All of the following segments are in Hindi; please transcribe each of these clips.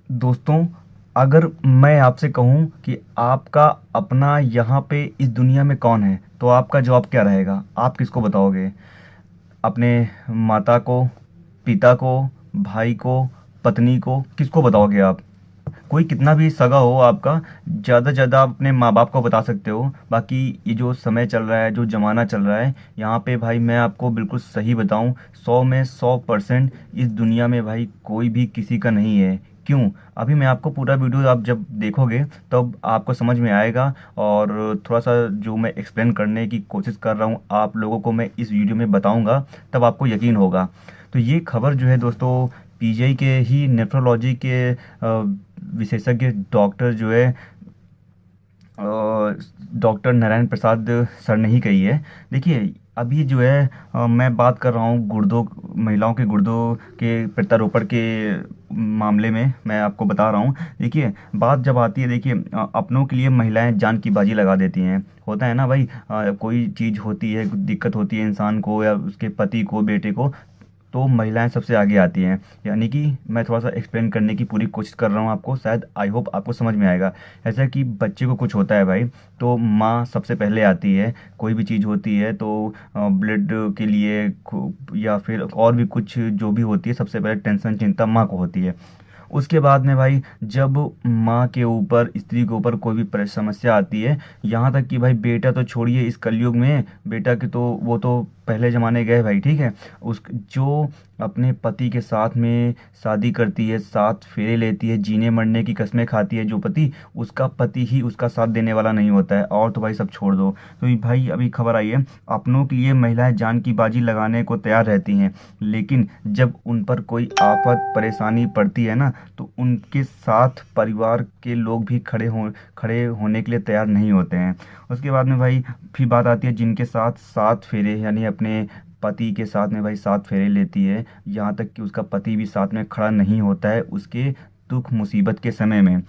दोस्तों, अगर मैं आपसे कहूँ कि आपका अपना यहाँ पे इस दुनिया में कौन है, तो आपका जवाब क्या रहेगा? आप किसको बताओगे? अपने माता को, पिता को, भाई को, पत्नी को, किसको बताओगे आप? कोई कितना भी सगा हो आपका, ज़्यादा से ज़्यादा आप अपने माँ बाप को बता सकते हो। बाकी ये जो समय चल रहा है, जो ज़माना चल रहा है, यहाँ पे भाई मैं आपको बिल्कुल सही बताऊँ, 100 में 100% इस दुनिया में भाई कोई भी किसी का नहीं है। क्यों? अभी मैं आपको पूरा वीडियो आप जब देखोगे तब आपको समझ में आएगा। और थोड़ा सा जो मैं एक्सप्लेन करने की कोशिश कर रहा हूँ आप लोगों को, मैं इस वीडियो में बताऊँगा, तब आपको यकीन होगा। तो ये खबर जो है दोस्तों, पीजीआई के ही नेफ्रोलॉजी के विशेषज्ञ डॉक्टर जो है, डॉक्टर नारायण प्रसाद सर ने ही कही है। देखिए, अभी जो है मैं बात कर रहा हूँ गुर्दों, महिलाओं के गुर्दों के प्रत्यारोपण के मामले में मैं आपको बता रहा हूँ। देखिए, बात जब आती है, देखिए अपनों के लिए महिलाएं जान की बाजी लगा देती हैं। होता है ना भाई, कोई चीज़ होती है, दिक्कत होती है इंसान को या उसके पति को, बेटे को, तो महिलाएं सबसे आगे आती हैं। यानी कि मैं थोड़ा सा एक्सप्लेन करने की पूरी कोशिश कर रहा हूँ आपको, शायद आई होप आपको समझ में आएगा। ऐसा कि बच्चे को कुछ होता है भाई, तो माँ सबसे पहले आती है। कोई भी चीज़ होती है तो ब्लड के लिए या फिर और भी कुछ जो भी होती है, सबसे पहले टेंशन चिंता माँ को होती है। उसके बाद में भाई जब माँ के ऊपर, स्त्री के ऊपर कोई भी समस्या आती है, यहाँ तक कि भाई बेटा तो छोड़िए, इस कलयुग में बेटा के तो वो तो पहले ज़माने गए भाई, ठीक है। उस जो अपने पति के साथ में शादी करती है, साथ फेरे लेती है, जीने मरने की कस्में खाती है जो पति, उसका पति ही उसका साथ देने वाला नहीं होता है, और तो भाई सब छोड़ दो। तो ये भाई अभी खबर आई है, अपनों के लिए महिलाएं जान की बाजी लगाने को तैयार रहती हैं, लेकिन जब उन पर कोई आफत परेशानी पड़ती है ना, तो उनके साथ परिवार के लोग भी खड़े होने के लिए तैयार नहीं होते हैं। उसके बाद में भाई फिर बात आती है जिनके साथ सात फेरे, यानी अपने पति के साथ में भाई सात फेरे लेती है, यहाँ तक कि उसका पति भी साथ में खड़ा नहीं होता है उसके दुख मुसीबत के समय में।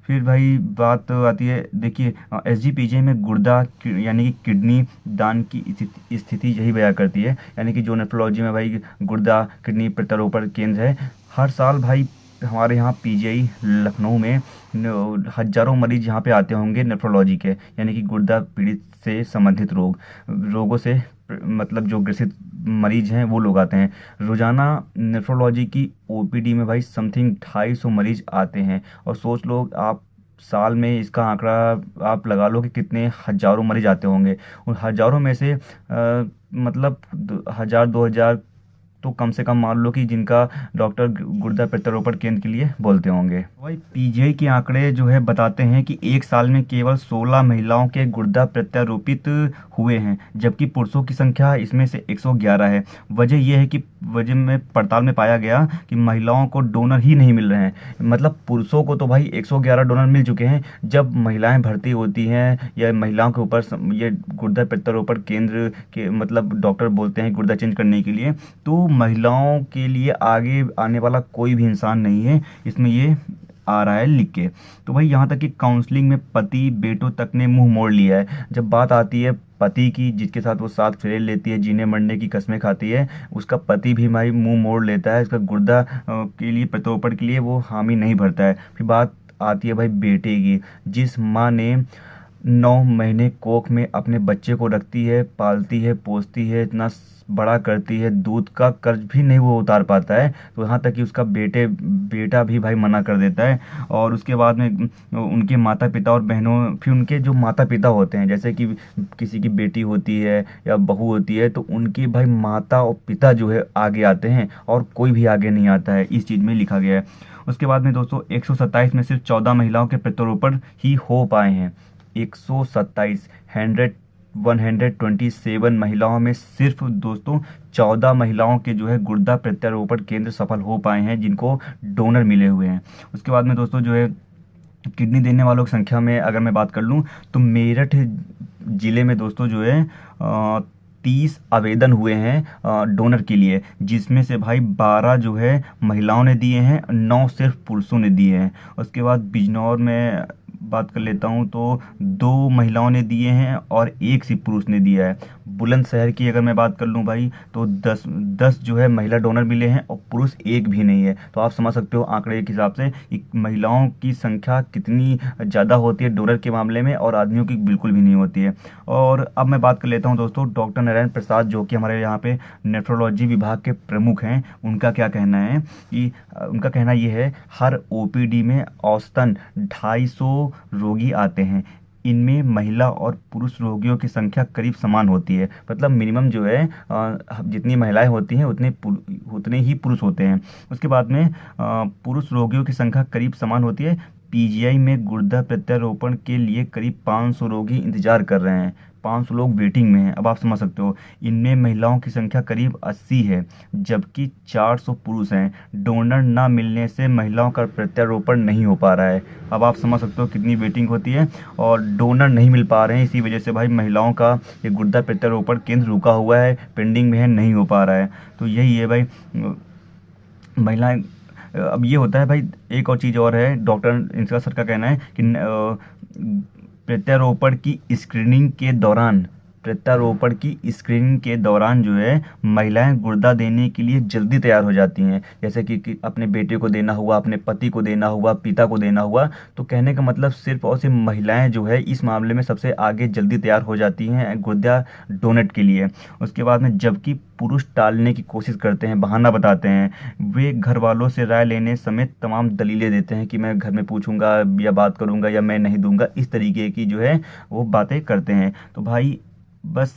फिर भाई बात आती है, देखिए एसजीपीजे में गुर्दा यानी कि किडनी दान की स्थिति यही बयां करती है। यानी कि जो नेफ्रोलॉजी में भाई गुर्दा किडनी प्रत्यारोपण केंद्र है, हर साल भाई हमारे यहाँ पीजीआई लखनऊ में हजारों मरीज यहाँ पे आते होंगे नेफ्रोलॉजी के, यानी कि गुर्दा पीड़ित से संबंधित रोगों से मतलब जो ग्रसित मरीज हैं वो लोग आते हैं। रोजाना नेफ्रोलॉजी की ओपीडी में भाई समथिंग 250 मरीज आते हैं। और सोच लो आप, साल में इसका आंकड़ा आप लगा लो कि कितने हजारों मरीज आते होंगे। उन हजारों में से मतलब 1000 2000 तो कम से कम मान लो कि जिनका डॉक्टर गुर्दा प्रत्यारोपण केंद्र के लिए बोलते होंगे। वही पीजीआई के आंकड़े जो है बताते हैं कि एक साल में केवल 16 महिलाओं के गुर्दा प्रत्यारोपित हुए हैं, जबकि पुरुषों की संख्या इसमें से 111 है। वजह यह है कि वजह में पड़ताल में पाया गया कि महिलाओं को डोनर ही नहीं मिल रहे हैं। मतलब पुरुषों को तो भाई 111 डोनर मिल चुके हैं, जब महिलाएं भर्ती होती हैं या महिलाओं के ऊपर ये गुर्दा प्रत्यारोपण केंद्र के मतलब डॉक्टर बोलते हैं गुर्दा चेंज करने के लिए, तो महिलाओं के लिए आगे आने वाला कोई भी इंसान नहीं है। इसमें ये आ रहा है लिख के। तो भाई यहाँ तक कि काउंसलिंग में पति बेटों तक ने मुंह मोड़ लिया है। जब बात आती है पति की, जिसके साथ वो साथ फेरे लेती है, जीने मरने की कस्में खाती है, उसका पति भी भाई मुंह मोड़ लेता है। इसका गुर्दा के लिए प्रत्यारोपण के लिए वो हामी नहीं भरता है। फिर बात आती है भाई बेटे की। जिस माँ ने 9 महीने कोख में अपने बच्चे को रखती है, पालती है, पोसती है, इतना बड़ा करती है, दूध का कर्ज भी नहीं वो उतार पाता है, तो यहाँ तक कि उसका बेटा भी भाई मना कर देता है। और उसके बाद में उनके माता पिता और बहनों, फिर उनके जो माता पिता होते हैं, जैसे कि किसी की बेटी होती है या बहू होती है, तो उनके भाई माता और पिता जो है आगे आते हैं, और कोई भी आगे नहीं आता है, इस चीज़ में लिखा गया है। उसके बाद में दोस्तों 127 में सिर्फ 14 महिलाओं के प्रत्यारोपण ही हो पाए हैं। 127 127 महिलाओं में सिर्फ दोस्तों 14 महिलाओं के जो है गुर्दा प्रत्यारोपण केंद्र सफल हो पाए हैं, जिनको डोनर मिले हुए हैं। उसके बाद में दोस्तों जो है किडनी देने वालों की संख्या में अगर मैं बात कर लूँ, तो मेरठ जिले में दोस्तों जो है 30 आवेदन हुए हैं डोनर के लिए, जिसमें से भाई 12 जो है महिलाओं ने दिए हैं, 9 सिर्फ पुरुषों ने दिए हैं। उसके बाद बिजनौर में बात कर लेता हूँ तो 2 महिलाओं ने दिए हैं और 1 सिर्फ पुरुष ने दिया है। बुलंदशहर की अगर मैं बात कर लूँ भाई तो 10 जो है महिला डोनर मिले हैं और पुरुष 1 भी नहीं है। तो आप समझ सकते हो आंकड़े के हिसाब से कि महिलाओं की संख्या कितनी ज़्यादा होती है डोनर के मामले में और आदमियों की बिल्कुल भी नहीं होती है। और अब मैं बात कर लेता हूँ दोस्तों डॉक्टर नारायण प्रसाद जो कि हमारे यहाँ पे नेफ्रोलॉजी विभाग के प्रमुख हैं। उनका क्या कहना है कि उनका कहना ये है हर ओपीडी में औसतन 250 रोगी आते हैं। इनमें महिला और पुरुष रोगियों की संख्या करीब समान होती है। मतलब मिनिमम जो है जितनी महिलाएं होती हैं उतने ही पुरुष होते हैं। उसके बाद में पुरुष रोगियों की संख्या करीब समान होती है। पीजीआई में गुर्दा प्रत्यारोपण के लिए करीब 500 रोगी इंतजार कर रहे हैं। 500 लोग वेटिंग में हैं। अब आप समझ सकते हो इनमें महिलाओं की संख्या करीब 80 है जबकि 400 पुरुष हैं। डोनर ना मिलने से महिलाओं का प्रत्यारोपण नहीं हो पा रहा है। अब आप समझ सकते हो कितनी वेटिंग होती है और डोनर नहीं मिल पा रहे हैं। इसी वजह से भाई महिलाओं का ये गुर्दा प्रत्यारोपण केंद्र रुका हुआ है, पेंडिंग में है, नहीं हो पा रहा है। तो यही है भाई महिलाएं। अब ये होता है भाई एक और चीज़ और है डॉक्टर इनका सर का कहना है कि प्रत्यारोपण की स्क्रीनिंग के दौरान जो है महिलाएं गुर्दा देने के लिए जल्दी तैयार हो जाती हैं। जैसे कि अपने बेटे को देना हुआ, अपने पति को देना हुआ, पिता को देना हुआ। तो कहने का मतलब सिर्फ और सिर्फ महिलाएं जो है इस मामले में सबसे आगे जल्दी तैयार हो जाती हैं गुर्दा डोनेट के लिए। उसके बाद में जबकि पुरुष टालने की कोशिश करते हैं, बहाना बताते हैं। वे घर वालों से राय लेने समेत तमाम दलीलें देते हैं कि मैं घर में पूछूंगा या बात करूंगा या मैं नहीं दूंगा। इस तरीके की जो है वो बातें करते हैं। तो भाई बस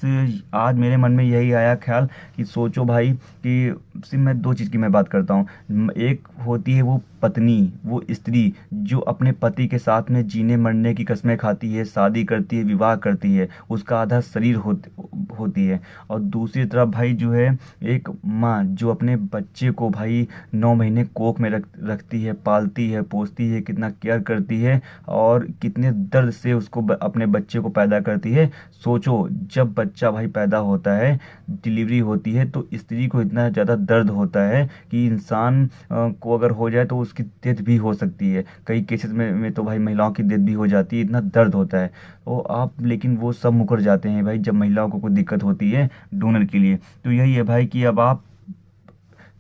आज मेरे मन में यही आया ख्याल कि सोचो भाई कि सिर्फ मैं 2 चीज़ की मैं बात करता हूँ। एक होती है वो पत्नी, वो स्त्री जो अपने पति के साथ में जीने मरने की कस्में खाती है, शादी करती है, विवाह करती है, उसका आधा शरीर होती है। और दूसरी तरफ भाई जो है एक माँ जो अपने बच्चे को भाई 9 महीने कोख में रखती है, पालती है, पोसती है, कितना केयर करती है और कितने दर्द से उसको अपने बच्चे को पैदा करती है। सोचो जब बच्चा भाई पैदा होता है, डिलीवरी होती है तो स्त्री को इतना ज़्यादा दर्द होता है कि इंसान को अगर हो जाए तो उसकी डेथ भी हो सकती है। कई केसेस में तो भाई महिलाओं की डेथ भी हो जाती है, इतना दर्द होता है। तो आप लेकिन वो सब मुकर जाते हैं भाई जब महिलाओं को कोई दिक्कत होती है डोनर के लिए। तो यही है भाई कि अब आप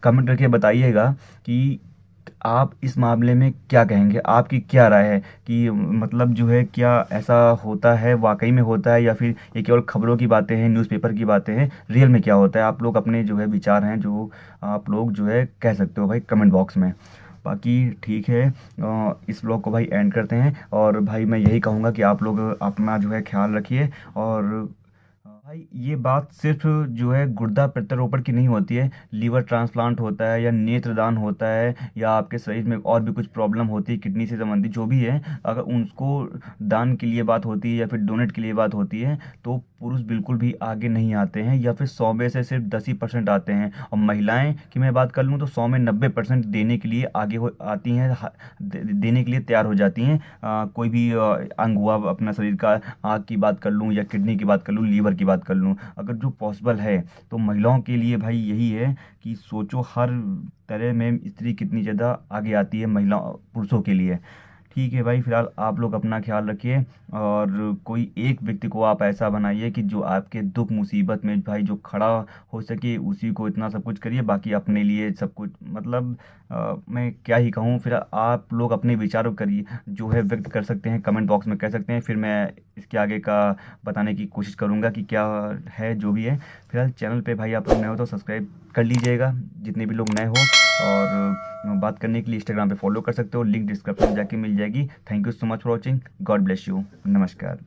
कमेंट करके बताइएगा कि आप इस मामले में क्या कहेंगे, आपकी क्या राय है कि मतलब जो है क्या ऐसा होता है, वाकई में होता है या फिर ये केवल खबरों की बातें हैं, न्यूज़पेपर की बातें हैं, रियल में क्या होता है। आप लोग अपने जो है विचार हैं जो आप लोग जो है कह सकते हो भाई कमेंट बॉक्स में। बाकी ठीक है, इस ब्लॉग को भाई एंड करते हैं। और भाई मैं यही कहूँगा कि आप लोग अपना जो है ख्याल रखिए। और भाई ये बात सिर्फ जो है गुर्दा प्रत्यारोपण की नहीं होती है, लीवर ट्रांसप्लांट होता है या नेत्रदान होता है या आपके शरीर में और भी कुछ प्रॉब्लम होती है किडनी से संबंधित जो भी है, अगर उनको दान के लिए बात होती है या फिर डोनेट के लिए बात होती है तो पुरुष बिल्कुल भी आगे नहीं आते हैं या फिर 100 में से सिर्फ 10 ही % आते हैं। और महिलाएं की मैं बात कर लूँ तो 100 में 90% देने के लिए आगे आती हैं, देने के लिए तैयार हो जाती हैं। कोई भी अंग हुआ अपना शरीर का, आँख की बात कर लूँ या किडनी की बात कर लूँ, लीवर की बात कर लूँ, अगर जो पॉसिबल है तो महिलाओं के लिए भाई यही है कि सोचो हर तरह में स्त्री कितनी ज़्यादा आगे आती है महिला पुरुषों के लिए। ठीक है भाई, फिलहाल आप लोग अपना ख्याल रखिए और कोई एक व्यक्ति को आप ऐसा बनाइए कि जो आपके दुख मुसीबत में भाई जो खड़ा हो सके, उसी को इतना सब कुछ करिए। बाकी अपने लिए सब कुछ मतलब मैं क्या ही कहूँ। फिर आप लोग अपने विचारों करिए जो है व्यक्त कर सकते हैं, कमेंट बॉक्स में कह सकते हैं। फिर मैं इसके आगे का बताने की कोशिश करूँगा कि क्या है जो भी है। फिलहाल चैनल पे भाई आप लोग नए हो तो सब्सक्राइब कर लीजिएगा, जितने भी लोग नए हो। और बात करने के लिए इंस्टाग्राम पे फॉलो कर सकते हो, लिंक डिस्क्रिप्शन में जाके मिल जाएगी। Thank you so much for watching, God bless you, नमस्कार।